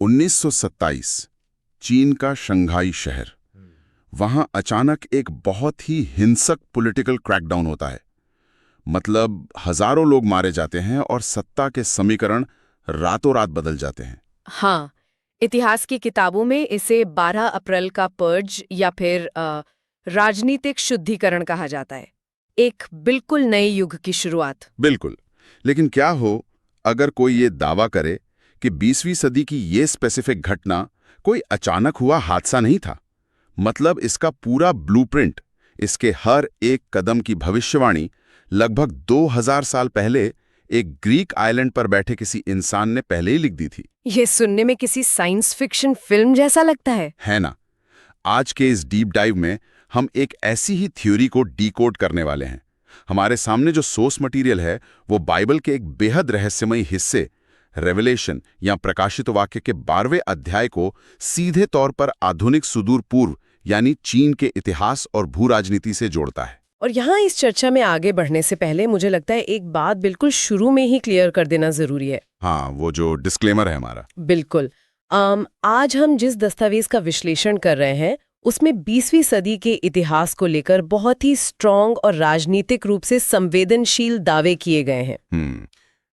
1927 चीन का शंघाई शहर। वहां अचानक एक बहुत ही हिंसक पॉलिटिकल क्रैकडाउन होता है। मतलब हजारों लोग मारे जाते हैं और सत्ता के समीकरण रातों रात बदल जाते हैं। हाँ, इतिहास की किताबों में इसे 12 अप्रैल का पर्ज या फिर राजनीतिक शुद्धिकरण कहा जाता है। एक बिल्कुल नए युग की शुरुआत। बिल्कुल। लेकिन क्या हो अगर कोई ये दावा करे कि 20वीं सदी की ये स्पेसिफिक घटना कोई अचानक हुआ हादसा नहीं था। मतलब इसका पूरा ब्लूप्रिंट, इसके हर एक कदम की भविष्यवाणी लगभग 2000 साल पहले एक ग्रीक आइलैंड पर बैठे किसी इंसान ने पहले ही लिख दी थी। ये सुनने में किसी साइंस फिक्शन फिल्म जैसा लगता है ना? आज के इस डीप डाइव में हम एक ऐसी ही थ्योरी को डीकोड करने वाले हैं। हमारे सामने जो सोर्स मटेरियल है वो बाइबल के एक बेहद रहस्यमयी हिस्से रेवलेशन या प्रकाशित वाक्य के 12वें अध्याय को सीधे तौर पर आधुनिक सुदूर पूर्व यानी चीन के इतिहास और भू राजनीति से जोड़ता है। और यहाँ इस चर्चा में आगे बढ़ने से पहले मुझे लगता है एक बात बिल्कुल शुरू में ही क्लियर कर देना जरूरी है। हाँ, वो जो डिस्क्लेमर है हमारा। बिल्कुल। आज हम जिस दस्तावेज का विश्लेषण कर रहे हैं उसमें 20वीं सदी के इतिहास को लेकर बहुत ही स्ट्रॉन्ग और राजनीतिक रूप से संवेदनशील दावे किए गए हैं।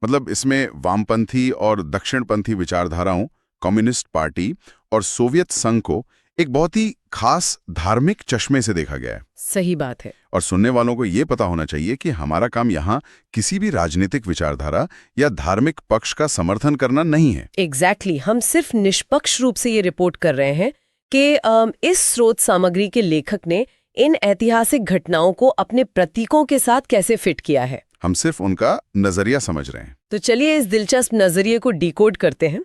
मतलब इसमें वामपंथी और दक्षिणपंथी विचारधाराओं, कम्युनिस्ट पार्टी और सोवियत संघ को एक बहुत ही खास धार्मिक चश्मे से देखा गया है। सही बात है। और सुनने वालों को ये पता होना चाहिए कि हमारा काम यहाँ किसी भी राजनीतिक विचारधारा या धार्मिक पक्ष का समर्थन करना नहीं है। एग्जैक्टली। हम सिर्फ निष्पक्ष रूप से ये रिपोर्ट कर रहे हैं कि इस स्रोत सामग्री के लेखक ने इन ऐतिहासिक घटनाओं को अपने प्रतीकों के साथ कैसे फिट किया है। हम सिर्फ उनका नजरिया समझ रहे हैं। तो चलिए इस दिलचस्प नजरिए को डिकोड करते हैं।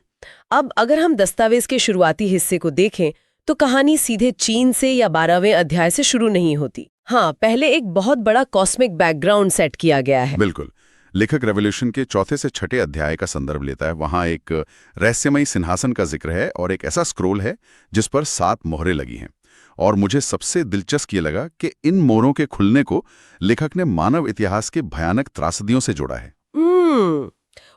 अब अगर हम दस्तावेज के शुरुआती हिस्से को देखें तो कहानी सीधे चीन से या 12वें अध्याय से शुरू नहीं होती। हाँ, पहले एक बहुत बड़ा कॉस्मिक बैकग्राउंड सेट किया गया है। बिल्कुल। लेखक रेवोल्यूशन के 4 से 6 अध्याय का संदर्भ लेता है। वहां एक रहस्यमयी सिंहासन का जिक्र है और एक ऐसा स्क्रोल है जिस पर 7 मोहरें लगी हैं। और मुझे सबसे दिलचस्प ये लगा कि इन मोहरों के खुलने को लेखक ने मानव इतिहास के भयानक त्रासदियों से जोड़ा है।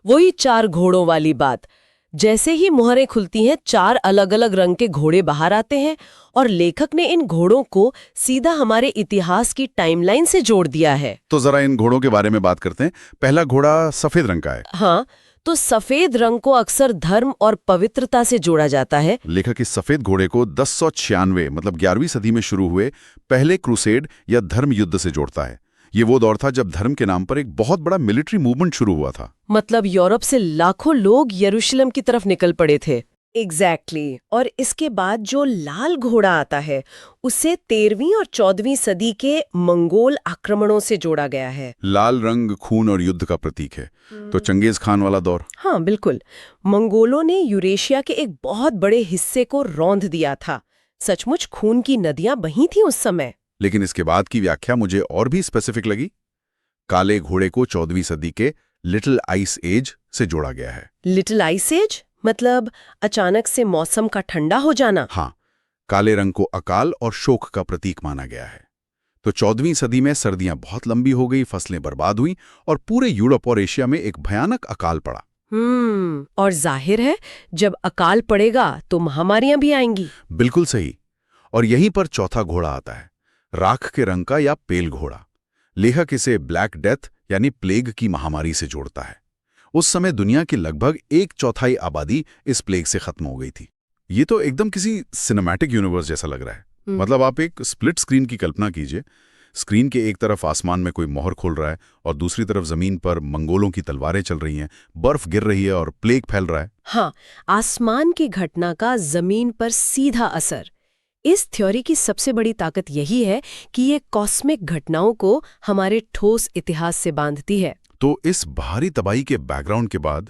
वही 4 घोड़ों वाली बात। जैसे ही मोहरें खुलती हैं 4 अलग अलग रंग के घोड़े बाहर आते हैं और लेखक ने इन घोड़ों को सीधा हमारे इतिहास की टाइमलाइन से जोड़ दिया है। तो जरा इन घोड़ों के बारे में बात करते हैं। पहला घोड़ा सफेद रंग का है। हाँ, तो सफेद रंग को अक्सर धर्म और पवित्रता से जोड़ा जाता है। लेखक इस सफेद घोड़े को 1096 मतलब 11वीं सदी में शुरू हुए पहले क्रूसेड या धर्म युद्ध से जोड़ता है। ये वो दौर था जब धर्म के नाम पर एक बहुत बड़ा मिलिट्री मूवमेंट शुरू हुआ था। मतलब यूरोप से लाखों लोग यरूशलेम की तरफ निकल पड़े थे। एग्जैक्टली। और इसके बाद जो लाल घोड़ा आता है उसे 13वीं और 14वीं सदी के मंगोल आक्रमणों से जोड़ा गया है। लाल रंग खून और युद्ध का प्रतीक है। तो चंगेज खान वाला दौर। हाँ बिल्कुल। मंगोलों ने यूरेशिया के एक बहुत बड़े हिस्से को रौंद दिया था। सचमुच खून की नदियां बही थी उस समय। लेकिन इसके बाद की व्याख्या मुझे और भी स्पेसिफिक लगी। काले घोड़े को 14वीं सदी के लिटिल आइस एज से जोड़ा गया है। लिटिल आइस एज मतलब अचानक से मौसम का ठंडा हो जाना। हाँ, काले रंग को अकाल और शोक का प्रतीक माना गया है। तो 14वीं सदी में सर्दियां बहुत लंबी हो गई, फसलें बर्बाद हुई और पूरे यूरोप और एशिया में एक भयानक अकाल पड़ा। और जाहिर है जब अकाल पड़ेगा तो महामारियां भी आएंगी। बिल्कुल सही। और यहीं पर चौथा घोड़ा आता है, राख के रंग का या पेल घोड़ा। लेखक इसे ब्लैक डेथ यानी प्लेग की महामारी से जोड़ता है। उस समय दुनिया की लगभग 1/4 आबादी इस प्लेग से खत्म हो गई थी। ये तो एकदम किसी सिनेमैटिक यूनिवर्स जैसा लग रहा है। मतलब आप एक स्प्लिट स्क्रीन की कल्पना कीजिए। स्क्रीन के एक तरफ आसमान में कोई मोहर खोल रहा है और दूसरी तरफ जमीन पर मंगोलों की तलवारें चल रही हैं, बर्फ गिर रही है और प्लेग फैल रहा है। हाँ, आसमान की घटना का जमीन पर सीधा असर। इस थ्योरी की सबसे बड़ी ताकत यही है कि ये कॉस्मिक घटनाओं को हमारे ठोस इतिहास से बांधती है। तो इस भारी तबाही के बैकग्राउंड के बाद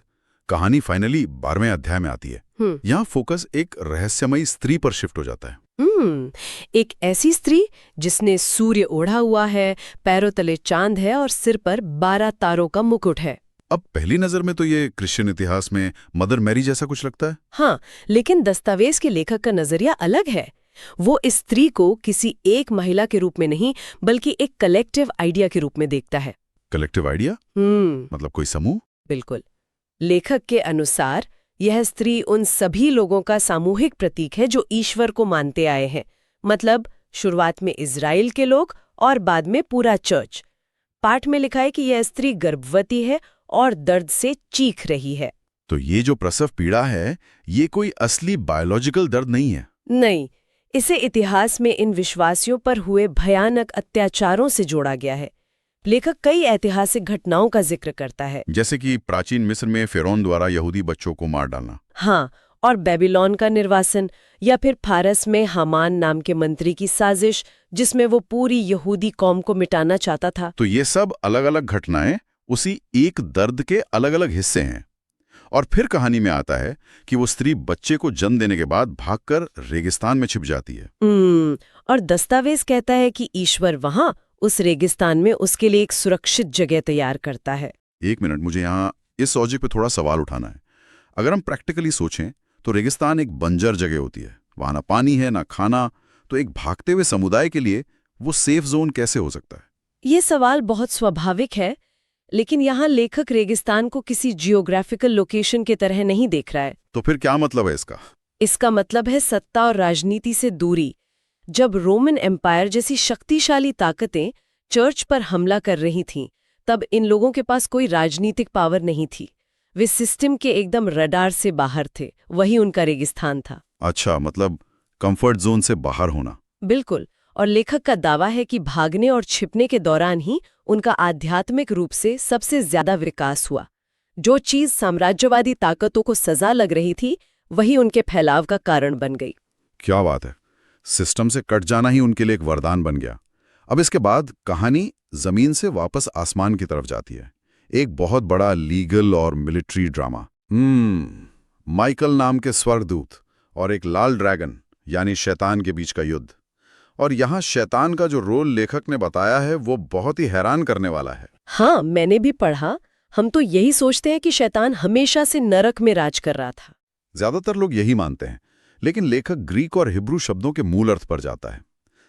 कहानी फाइनली 12वें अध्याय में आती है। यहाँ फोकस एक रहस्यमयी स्त्री पर शिफ्ट हो जाता है। एक ऐसी स्त्री जिसने सूर्य ओढ़ा हुआ है, पैरों तले चांद है और सिर पर 12 तारों का मुकुट है। अब पहली नजर में तो ये क्रिश्चियन इतिहास में मदर मैरी जैसा कुछ लगता है। हाँ, लेकिन दस्तावेज के लेखक का नजरिया अलग है। वो इस स्त्री को किसी एक महिला के रूप में नहीं बल्कि एक कलेक्टिव आइडिया के रूप में देखता है। Collective idea? मतलब कोई समूह? बिल्कुल। लेखक के अनुसार यह स्त्री उन सभी लोगों का सामूहिक प्रतीक है जो ईश्वर को मानते आए हैं, मतलब शुरुआत में इज़राइल के लोग और बाद में पूरा चर्च। पाठ में लिखा है कि यह स्त्री गर्भवती है और दर्द से चीख रही है। तो ये जो प्रसव पीड़ा है, ये कोई असली बायोलॉजिकल दर्द नहीं है। नहीं, इसे इतिहास में इन विश्वासियों पर हुए भयानक अत्याचारों से जोड़ा गया है। लेखक कई ऐतिहासिक घटनाओं का जिक्र करता है, जैसे कि प्राचीन मिस्र में फिरौन द्वारा यहूदी बच्चों को मार डालना। हाँ, और बेबीलोन का निर्वासन, या फिर फारस में हामान नाम के मंत्री की साजिश जिसमें वो पूरी यहूदी कौम को मिटाना चाहता था। तो ये सब अलग अलग घटनाएं उसी एक दर्द के अलग अलग हिस्से हैं। और फिर कहानी में आता है कि वो स्त्री बच्चे को जन्म देने के बाद भागकर रेगिस्तान में छिप जाती है। और दस्तावेज कहता है कि ईश्वर वहां उस रेगिस्तान में उसके लिए एक सुरक्षित जगह तैयार करता है। एक मिनट, मुझे यहाँ इस लॉजिक पे थोड़ा सवाल उठाना है। अगर हम प्रैक्टिकली सोचें तो रेगिस्तान एक बंजर जगह होती है, वहां ना पानी है ना खाना, तो एक भागते हुए समुदाय के लिए वो सेफ जोन कैसे हो सकता है? ये सवाल बहुत स्वाभाविक है, लेकिन यहाँ लेखक रेगिस्तान को किसी जियोग्राफिकल लोकेशन की तरह नहीं देख रहा है। तो फिर क्या मतलब है इसका? इसका मतलब है सत्ता और राजनीति से दूरी। जब रोमन एम्पायर जैसी शक्तिशाली ताकतें चर्च पर हमला कर रही थीं, तब इन लोगों के पास कोई राजनीतिक पावर नहीं थी। वे सिस्टम के एकदम रडार से बाहर थे, वही उनका रेगिस्तान था। अच्छा, मतलब कंफर्ट जोन से बाहर होना। बिल्कुल, और लेखक का दावा है कि भागने और छिपने के दौरान ही उनका आध्यात्मिक रूप से सबसे ज्यादा विकास हुआ। जो चीज साम्राज्यवादी ताकतों को सजा लग रही थी, वही उनके फैलाव का कारण बन गई। क्या बात है, सिस्टम से कट जाना ही उनके लिए एक वरदान बन गया। अब इसके बाद कहानी जमीन से वापस आसमान की तरफ जाती है। एक बहुत बड़ा लीगल और मिलिट्री ड्रामा। माइकल नाम के स्वर्गदूत और एक लाल ड्रैगन यानी शैतान के बीच का युद्ध। और यहाँ शैतान का जो रोल लेखक ने बताया है वो बहुत ही हैरान करने वाला है। हाँ, मैंने भी पढ़ा। हम तो यही सोचते हैं कि शैतान हमेशा से नरक में राज कर रहा था। ज्यादातर लोग यही मानते हैं, लेकिन लेखक ग्रीक और हिब्रू शब्दों के मूल अर्थ पर जाता है।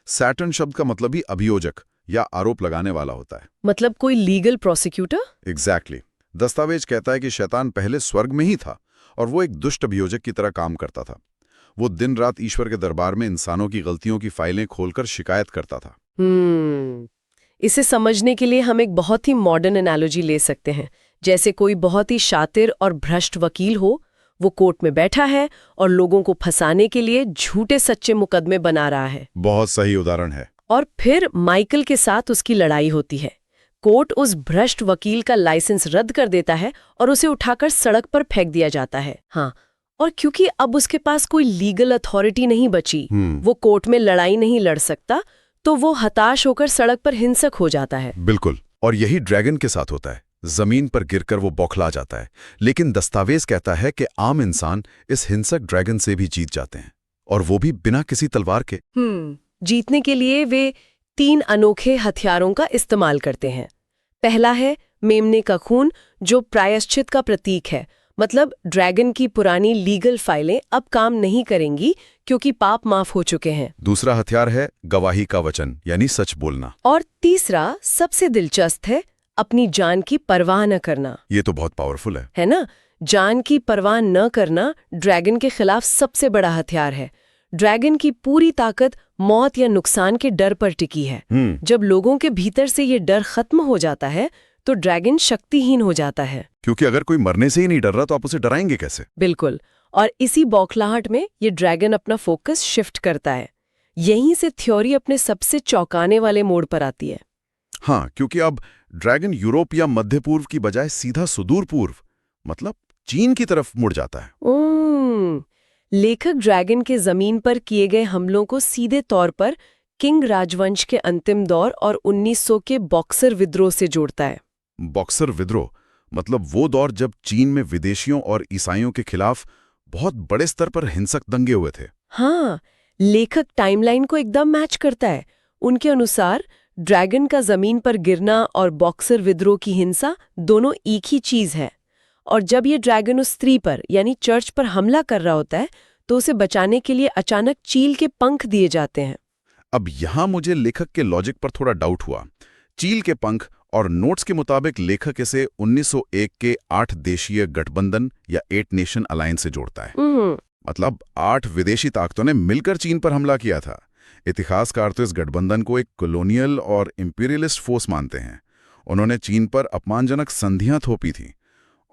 सैटर्न शब्द का मतलब ही अभियोजक या आरोप लगाने वाला होता है। मतलब कोई लीगल प्रोसिक्यूटर? एग्जैक्टली। दस्तावेज कहता है कि शैतान पहले स्वर्ग में ही था और वो एक दुष्ट अभियोजक की तरह काम करता था। वो दिन रात ईश्वर के दरबार में इंसानों की गलतियों की फाइलें खोलकर शिकायत करता था। इसे समझने के लिए हम एक बहुत ही मॉडर्न एनालॉजी ले सकते हैं। जैसे कोई बहुत ही शातिर और भ्रष्ट वकील हो, वो कोर्ट में बैठा है और लोगों को फंसाने के लिए झूठे सच्चे मुकदमे बना रहा है। बहुत सही उदाहरण है। और फिर माइकल के साथ उसकी लड़ाई होती है। कोर्ट उस भ्रष्ट वकील का लाइसेंस रद्द कर देता है और उसे उठाकर सड़क पर फेंक दिया जाता है। हाँ, और क्योंकि अब उसके पास कोई लीगल अथॉरिटी नहीं बची, वो कोर्ट में लड़ाई नहीं लड़ सकता, तो वो हताश होकर सड़क पर हिंसक हो जाता है। बिल्कुल, और यही ड्रैगन के साथ होता है। जमीन पर गिरकर वो बौखला जाता है, लेकिन दस्तावेज कहता है कि आम इंसान इस हिंसक ड्रैगन से भी जीत जाते हैं, और वो भी बिना किसी तलवार के। जीतने के लिए वे 3 अनोखे हथियारों का इस्तेमाल करते हैं। पहला है मेमने का खून, जो प्रायश्चित का प्रतीक है। मतलब ड्रैगन की पुरानी लीगल फाइलें अब काम नहीं करेंगी क्योंकि पाप माफ हो चुके हैं। दूसरा हथियार है गवाही का वचन, यानी सच बोलना। और तीसरा सबसे दिलचस्प है अपनी जान की परवाह न करना। ये तो बहुत पावरफुल है ना? जान की परवाह न करना ड्रैगन के खिलाफ सबसे बड़ा हथियार है। ड्रैगन की पूरी ताकत मौत या नुकसान के डर पर टिकी है। जब लोगों के भीतर से ये डर खत्म हो जाता है तो ड्रैगन शक्तिहीन हो जाता है। क्योंकि अगर कोई मरने से ही नहीं डर रहा तो आप उसे डराएंगे कैसे? बिल्कुल, और इसी बौखलाहट में ये ड्रैगन अपना फोकस शिफ्ट करता है। यहीं से थ्योरी अपने सबसे चौंकाने वाले मोड़ पर आती है। हाँ, क्योंकि अब ड्रैगन यूरोप या मध्य पूर्व की बजाय सीधा सुदूर पूर्व, मतलब चीन की तरफ मुड़ जाता है। लेखक ड्रैगन के जमीन पर किए गए हमलों को सीधे तौर पर किंग राजवंश के अंतिम दौर और 1900 के बॉक्सर विद्रोह से जोड़ता है। बॉक्सर विद्रोह मतलब वो दौर जब चीन में विदेशियों और ईसाइयों के खिलाफ बहुत बड़े स्तर पर हिंसक दंगे हुए थे। हाँ, लेखक टाइमलाइन को एकदम मैच करता है। उनके अनुसार ड्रैगन का जमीन पर गिरना और बॉक्सर विद्रोह की हिंसा दोनों एक ही चीज है। और जब ये ड्रैगन उस स्त्री पर यानी चर्च पर हमला कर रहा होता है तो उसे बचाने के लिए अचानक चील के पंख दिए जाते हैं। अब यहां मुझे लेखक के लॉजिक पर थोड़ा डाउट हुआ। चील के पंख और नोट्स के मुताबिक लेखक इसे 1901 के 8 देशीय गठबंधन या 8 नेशन अलायंस से जोड़ता है। मतलब 8 विदेशी ताकतों ने मिलकर चीन पर हमला किया था। इतिहासकार तो इस गठबंधन को एक कॉलोनियल और इंपीरियलिस्ट फोर्स मानते हैं। उन्होंने चीन पर अपमानजनक संधियां थोपी थीं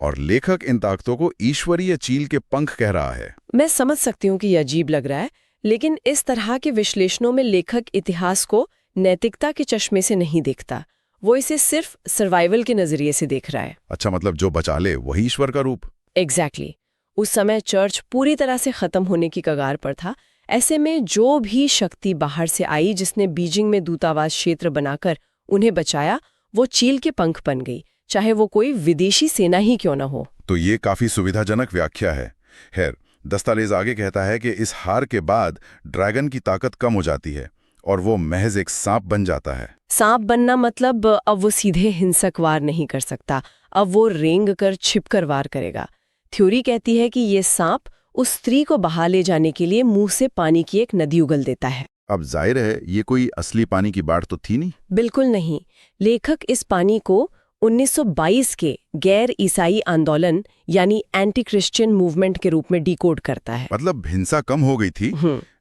और लेखक इन ताकतों को ईश्वरीय चील के पंख कह रहा है। मैं समझ सकती हूँ कि यह अजीब लग रहा है, लेकिन इस तरह के विश्लेषणों में लेखक इतिहास को नैतिकता के चश्मे से नहीं देखता। वो इसे सिर्फ सर्वाइवल के नजरिए से देख रहा है। अच्छा, मतलब जो बचा ले वही ईश्वर का रूप। एग्जैक्टली। उस समय चर्च पूरी तरह से खत्म होने की कगार पर था। ऐसे में जो भी शक्ति बाहर से आई जिसने बीजिंग में दूतावास क्षेत्र बनाकर उन्हें बचाया, वो चील के पंख बन गई, चाहे वो कोई विदेशी सेना ही क्यों न हो। तो ये काफी सुविधाजनक व्याख्या है। खैर, दस्तावेज आगे कहता है कि इस हार के बाद ड्रैगन की ताकत कम हो जाती है और वो महज एक सांप बन जाता है। सांप बनना मतलब अब वो सीधे हिंसक वार नहीं कर सकता, अब वो रेंग कर छिपकर वार करेगा। थ्योरी कहती है कि ये सांप उस स्त्री को बहा ले जाने के लिए मुंह से पानी की एक नदी उगल देता है। अब जाहिर है ये कोई असली पानी की बाढ़ तो थी नहीं। बिल्कुल नहीं। लेखक इस पानी को 1922 के गैर ईसाई आंदोलन यानी एंटी क्रिश्चियन मूवमेंट के रूप में डिकोड करता है। मतलब हिंसा कम हो गई थी,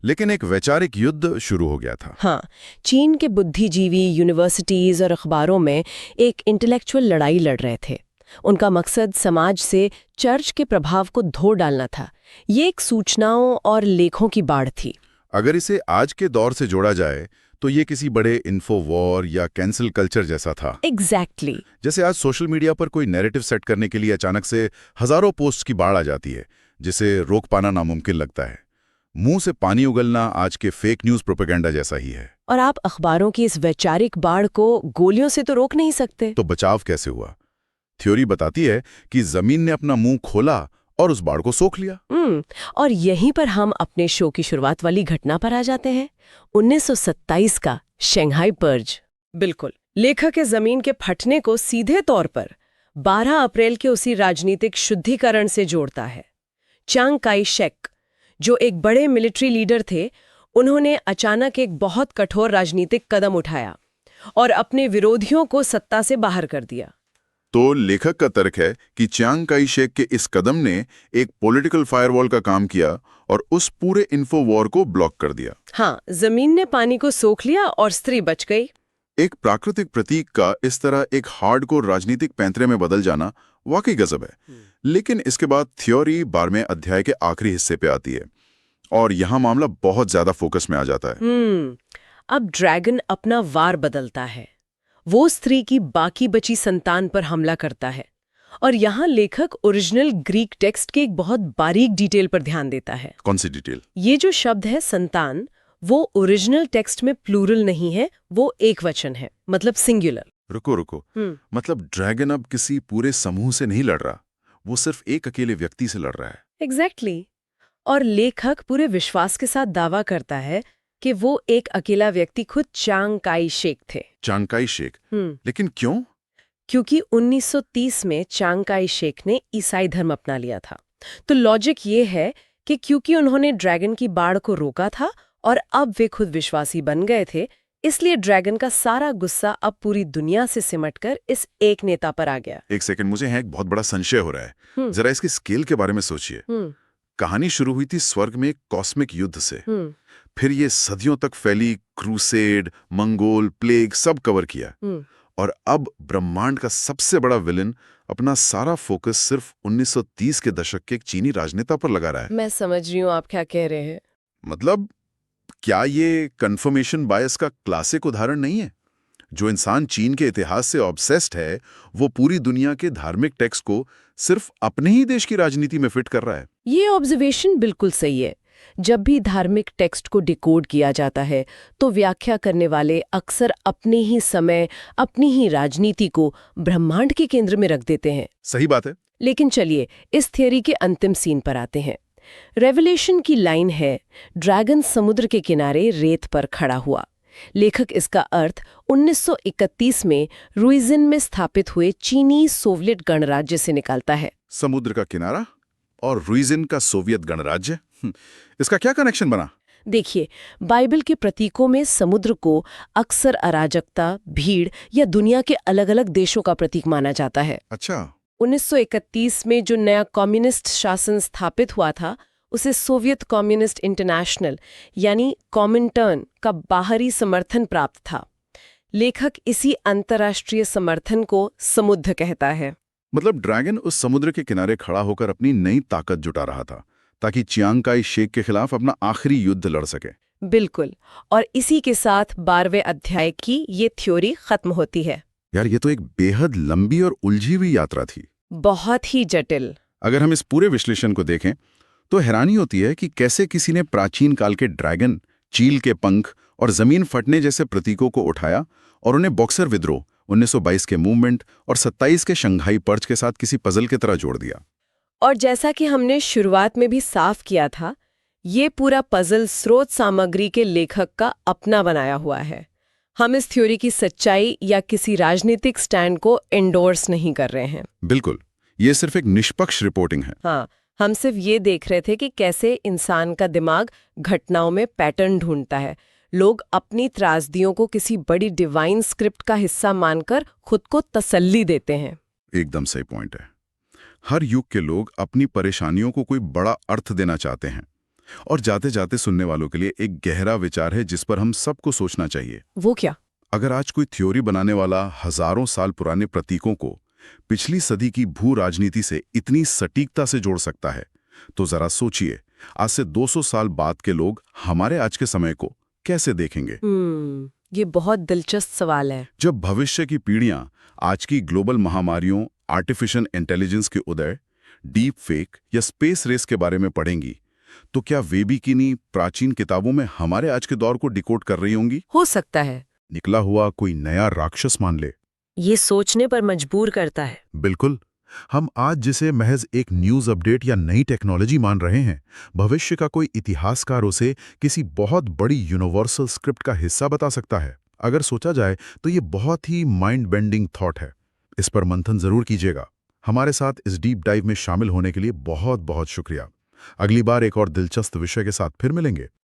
लेकिन एक वैचारिक युद्ध शुरू हो गया था। हाँ, चीन के बुद्धिजीवी यूनिवर्सिटीज और अखबारों में एक इंटेलेक्चुअल लड़ाई लड़ रहे थे। उनका मकसद समाज से चर्च के प्रभाव को धो डालना था। ये एक सूचनाओं और लेखों की बाढ़ थी। अगर इसे आज के दौर से जोड़ा जाए तो ये किसी बड़े इन्फो वॉर या कैंसिल कल्चर जैसा था। एग्जैक्टली। जैसे आज सोशल मीडिया पर कोई नैरेटिव सेट करने के लिए अचानक से हजारों पोस्ट की बाढ़ आ जाती है, जिसे रोक पाना नामुमकिन लगता है। मुंह से पानी उगलना आज के फेक न्यूज प्रोपेगेंडा जैसा ही है। और आप अखबारों की इस वैचारिक बाढ़ को गोलियों से तो रोक नहीं सकते। तो बचाव कैसे हुआ? थ्योरी बताती है कि जमीन ने अपना मुंह खोला और उस बाढ़ को सोख लिया। और यहीं पर हम अपने शो की शुरुआत वाली घटना पर आ जाते हैं, 1927 का शंघाई पर्ज। बिल्कुल, लेखक के जमीन के फटने को सीधे तौर पर 12 अप्रैल के उसी राजनीतिक शुद्धिकरण से जोड़ता है। चांग काई शेक, जो एक बड़े मिलिट्री लीडर थे, उन्होंने अचानक एक बहुत कठोर राजनीतिक कदम उठाया और अपने विरोधियों को सत्ता से बाहर कर दिया। तो लेखक का तर्क है कि चियांग काई शेक के इस कदम ने एक पॉलिटिकल फायरवॉल का काम किया और उस पूरे इन्फो वॉर को ब्लॉक कर दिया। हाँ, जमीन ने पानी को सोख लिया और स्त्री बच गई। एक प्राकृतिक प्रतीक का इस तरह एक हार्डकोर राजनीतिक पैंतरे में बदल जाना वाकई गजब है। लेकिन इसके बाद थ्योरी 12वें अध्याय के आखिरी हिस्से पे आती है और यहाँ मामला बहुत ज्यादा फोकस में आ जाता है। अब ड्रैगन अपना वार बदलता है। वो स्त्री की बाकी बची संतान पर हमला करता है और यहाँ लेखक ओरिजिनल ग्रीक टेक्स्ट के एक बहुत बारीक डिटेल पर ध्यान देता है। कौन सी डिटेल? ये जो शब्द है संतान, वो ओरिजिनल टेक्स्ट में प्लूरल नहीं है, वो एक वचन है, मतलब सिंगुलर। रुको मतलब ड्रैगन अब किसी पूरे समूह से नहीं लड़ रहा, वो सिर्फ एक अकेले व्यक्ति से लड़ रहा है। एग्जैक्टली। और लेखक पूरे विश्वास के साथ दावा करता है कि वो एक अकेला व्यक्ति खुद चांग काई शेक थे। चांग काई शेक? लेकिन क्यों? क्योंकि 1930 में चांग काई शेक ने ईसाई धर्म अपना लिया था। तो लॉजिक ये है कि क्योंकि उन्होंने ड्रैगन की बाढ़ को रोका था और अब वे खुद विश्वासी बन गए थे, इसलिए ड्रैगन का सारा गुस्सा अब पूरी दुनिया से सिमटकर इस एक नेता पर आ गया। एक सेकंड, मुझे यहाँ एक बहुत बड़ा संशय हो रहा है। जरा इसकी स्केल के बारे में सोचिए। कहानी शुरू हुई थी स्वर्ग में एक कॉस्मिक युद्ध से, फिर ये सदियों तक फैली क्रूसेड, मंगोल, प्लेग सब कवर किया, और अब ब्रह्मांड का सबसे बड़ा विलन अपना सारा फोकस सिर्फ 1930 के दशक के एक चीनी राजनेता पर लगा रहा है। मैं समझ रही हूँ आप क्या कह रहे हैं। मतलब क्या ये कन्फर्मेशन बायस का क्लासिक उदाहरण नहीं है? जो इंसान चीन के इतिहास से ऑब्सेस्ड है, वो पूरी दुनिया के धार्मिक टेक्स्ट को सिर्फ अपने ही देश की राजनीति में फिट कर रहा है। ये ऑब्जर्वेशन बिल्कुल सही है। जब भी धार्मिक टेक्स्ट को डिकोड किया जाता है तो व्याख्या करने वाले अक्सर अपने ही समय, अपनी ही राजनीति को ब्रह्मांड के केंद्र में रख देते हैं। सही बात है। लेकिन चलिए इस थियरी के अंतिम सीन पर आते हैं। रेवलेशन की लाइन है, ड्रैगन समुद्र के किनारे रेत पर खड़ा हुआ। लेखक इसका अर्थ 1931 में रुइजिन में स्थापित हुए चीनी सोवियत गणराज्य से निकालता है। समुद्र का किनारा और रुइजिन का सोवियत गणराज्य, इसका क्या कनेक्शन बना? देखिए, बाइबल के प्रतीकों में समुद्र को अक्सर अराजकता, भीड़ या दुनिया के अलग-अलग देशों का प्रतीक माना जाता है। अच्छा। 1931 में जो नया कम्युनिस्ट शासन स्थापित हुआ था, उसे सोवियत कम्युनिस्ट इंटरनेशनल यानी कॉमिंटर्न का बाहरी समर्थन प्राप्त था। लेखक इसी अंतर्राष्ट्रीय समर्थन को समुद्र कहता है। मतलब ड्रैगन उस समुद्र के किनारे खड़ा होकर अपनी नई ताकत जुटा रहा था ताकि चियांग काई शेक के खिलाफ अपना आखिरी युद्ध लड़ सके। बिल्कुल, और इसी के साथ 12वें अध्याय की ये थ्योरी खत्म होती है। यार, ये तो एक बेहद लंबी और उलझी हुई यात्रा थी। बहुत ही जटिल। अगर हम इस पूरे विश्लेषण को देखें तो हैरानी होती है कि कैसे किसी ने प्राचीन काल के ड्रैगन, चील के पंख और जमीन फटने जैसे प्रतीकों को उठाया और उन्हें बॉक्सर विद्रोह, 1922 के मूवमेंट और 27 के शंघाई पर्च के साथ किसी पजल की तरह जोड़ दिया। और जैसा कि हमने शुरुआत में भी साफ किया था, ये पूरा पजल स्रोत सामग्री के लेखक का अपना बनाया हुआ है। हम इस थ्योरी की सच्चाई या किसी राजनीतिक स्टैंड को एंडोर्स नहीं कर रहे हैं। बिल्कुल, ये सिर्फ एक निष्पक्ष रिपोर्टिंग है। हाँ, हम सिर्फ ये देख रहे थे कि कैसे इंसान का दिमाग घटनाओं में पैटर्न ढूंढता है। लोग अपनी त्रासदियों को किसी बड़ी डिवाइन स्क्रिप्ट का हिस्सा मानकर खुद को तसल्ली देते हैं। एकदम सही पॉइंट है। हर युग के लोग अपनी परेशानियों को कोई बड़ा अर्थ देना चाहते हैं, और जाते जाते सुनने वालों के लिए एक गहरा विचार है जिस पर हम सबको सोचना चाहिए। वो क्या? अगर आज कोई थ्योरी बनाने वाला हजारों साल पुराने प्रतीकों को पिछली सदी की भू राजनीति से इतनी सटीकता से जोड़ सकता है, तो जरा सोचिए, आज से 200 साल बाद के लोग हमारे आज के समय को कैसे देखेंगे? ये बहुत दिलचस्प सवाल है। जब भविष्य की पीढ़ियां आज की ग्लोबल महामारियों, आर्टिफिशियल इंटेलिजेंस के उदय, डीप फेक या स्पेस रेस के बारे में पढ़ेंगी, तो क्या वे भी किन्हीं प्राचीन किताबों में हमारे आज के दौर को डिकोड कर रही होंगी? हो सकता है। निकला हुआ कोई नया राक्षस मान ले। ये सोचने पर मजबूर करता है। बिल्कुल। हम आज जिसे महज एक न्यूज़ अपडेट या नई टेक्नोलॉजी मान रहे हैं, भविष्य का कोई इतिहासकार उसे किसी बहुत बड़ी यूनिवर्सल स्क्रिप्ट का हिस्सा बता सकता है। अगर सोचा जाए तो ये बहुत ही माइंड बेंडिंग थॉट है। इस पर मंथन जरूर कीजिएगा। हमारे साथ इस डीप डाइव में शामिल होने के लिए बहुत बहुत शुक्रिया। अगली बार एक और दिलचस्प विषय के साथ फिर मिलेंगे।